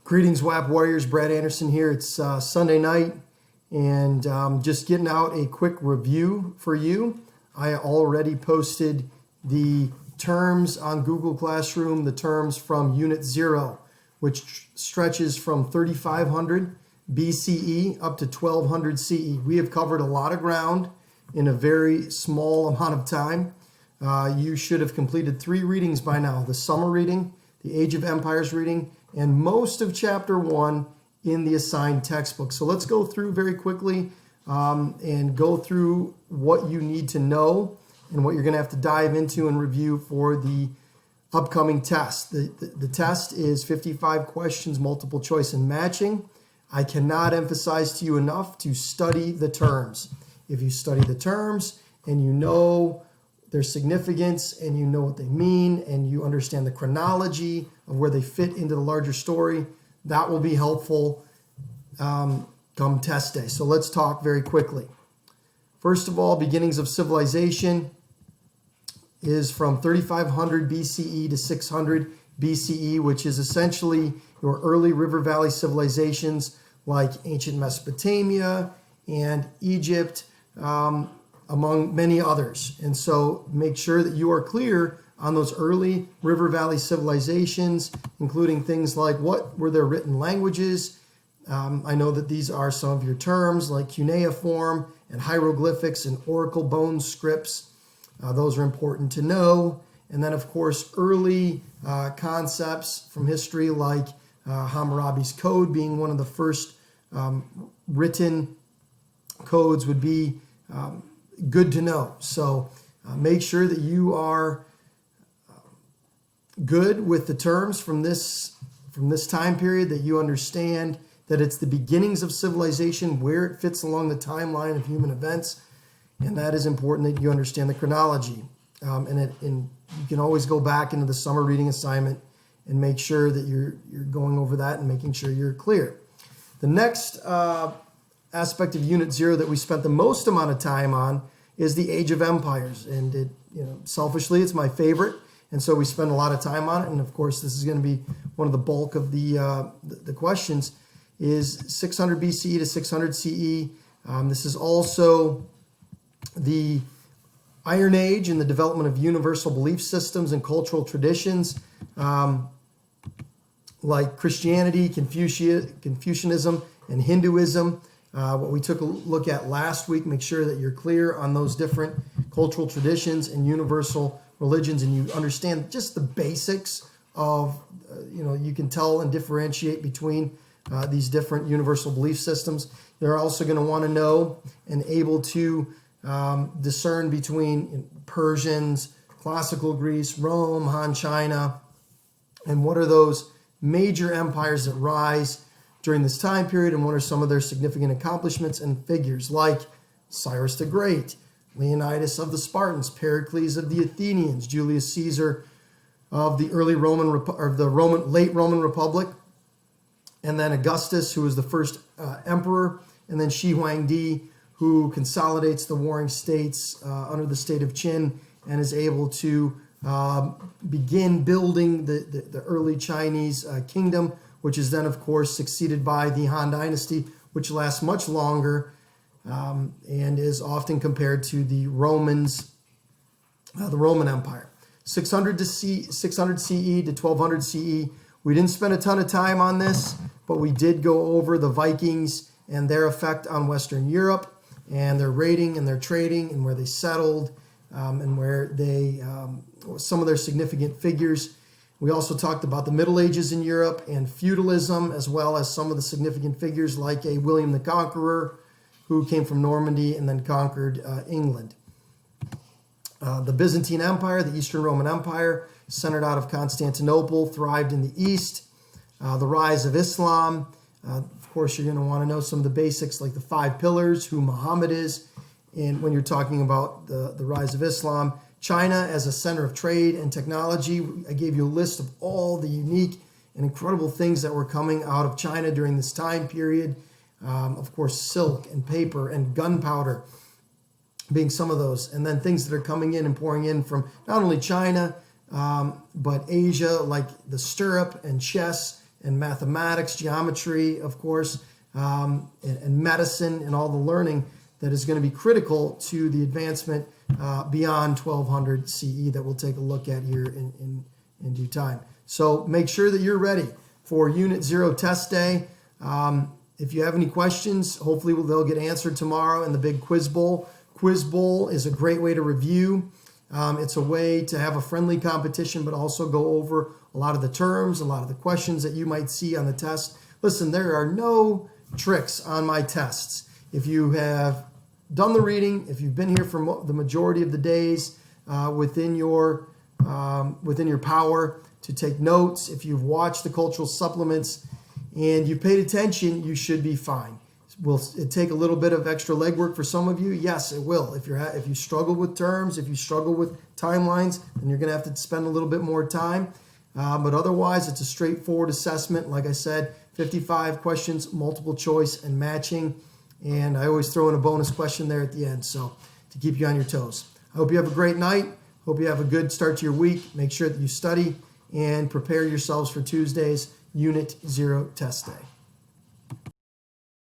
Greetings, WHAP Warriors. Brad Anderson here. It's Sunday night, and just getting out a quick review for you. I already posted the terms on Google Classroom, the terms from Unit 0, which stretches from 3500 BCE up to 1200 CE. We have covered a lot of ground in a very small amount of time. You should have completed 3 readings by now: the summer reading, the Age of Empires reading, and most of Chapter 1 in the assigned textbook. So let's go through very quickly and go through what you need to know and what you're going to have to dive into and review for the upcoming test. The test is 55 questions, multiple choice and matching. I cannot emphasize to you enough to study the terms. If you study the terms and you know their significance and you know what they mean and you understand the chronology of where they fit into the larger story, that will be helpful come test day. So let's talk very quickly. First of all, beginnings of civilization is from 3500 BCE to 600 BCE, which is essentially your early river valley civilizations like ancient Mesopotamia and Egypt, among many others. And so make sure that you are clear on those early river valley civilizations, including things like what were their written languages. I know that these are some of your terms like cuneiform and hieroglyphics and oracle bone scripts. Those are important to know. And then, of course, early concepts from history like Hammurabi's Code being one of the first written codes would be good to know. So make sure that you are good with the terms from this time period, that you understand that it's the beginnings of civilization, where it fits along the timeline of human events, and that is important that you understand the chronology. And you can always go back into the summer reading assignment and make sure that you're going over that and making sure you're clear. The next aspect of Unit 0 that we spent the most amount of time on is the Age of Empires, and selfishly it's my favorite, and so we spend a lot of time on it. And of course, this is going to be one of the bulk of the questions. Is 600 BCE to 600 CE. This is also the Iron Age and the development of universal belief systems and cultural traditions like Christianity, Confucianism, and Hinduism. What we took a look at last week. Make sure that you're clear on those different cultural traditions and universal religions, and you understand just the basics of, you can tell and differentiate between these different universal belief systems. You're also going to want to know and able to discern between Persians, classical Greece, Rome, Han China, and what are those major empires that rise during this time period, and what are some of their significant accomplishments and figures like Cyrus the Great, Leonidas of the Spartans, Pericles of the Athenians, Julius Caesar of the early late Roman Republic, and then Augustus, who was the first emperor, and then Shi Huangdi, who consolidates the warring states under the state of Qin and is able to begin building the early Chinese kingdom, which is then, of course, succeeded by the Han Dynasty, which lasts much longer and is often compared to the Romans, the Roman Empire. 600 CE to 1200 CE. We didn't spend a ton of time on this, but we did go over the Vikings and their effect on Western Europe and their raiding and their trading and where they settled and where they, some of their significant figures. We also talked about the Middle Ages in Europe and feudalism, as well as some of the significant figures like a William the Conqueror, who came from Normandy and then conquered England. The Byzantine Empire, the Eastern Roman Empire, centered out of Constantinople, thrived in the East. The rise of Islam. Of course, you're going to want to know some of the basics like the 5 pillars, who Muhammad is, and when you're talking about the rise of Islam. China as a center of trade and technology. I gave you a list of all the unique and incredible things that were coming out of China during this time period. Of course, silk and paper and gunpowder being some of those. And then things that are coming in and pouring in from not only China, but Asia, like the stirrup and chess and mathematics, geometry, of course, and medicine, and all the learning that is going to be critical to the advancement beyond 1200 CE that we'll take a look at here in due time. So make sure that you're ready for Unit 0 test day. If you have any questions, hopefully they'll get answered tomorrow in the big quiz bowl. Quiz bowl is a great way to review. It's a way to have a friendly competition, but also go over a lot of the terms, a lot of the questions that you might see on the test. Listen, there are no tricks on my tests. If you have done the reading, if you've been here for the majority of the days within your power to take notes, if you've watched the cultural supplements and you've paid attention, you should be fine. Will it take a little bit of extra legwork for some of you? Yes, it will. If you struggle with terms, if you struggle with timelines, then you're going to have to spend a little bit more time. But otherwise, it's a straightforward assessment. Like I said, 55 questions, multiple choice, and matching. And I always throw in a bonus question there at the end, so to keep you on your toes. I hope you have a great night. Hope you have a good start to your week. Make sure that you study and prepare yourselves for Tuesday's Unit 0 test day.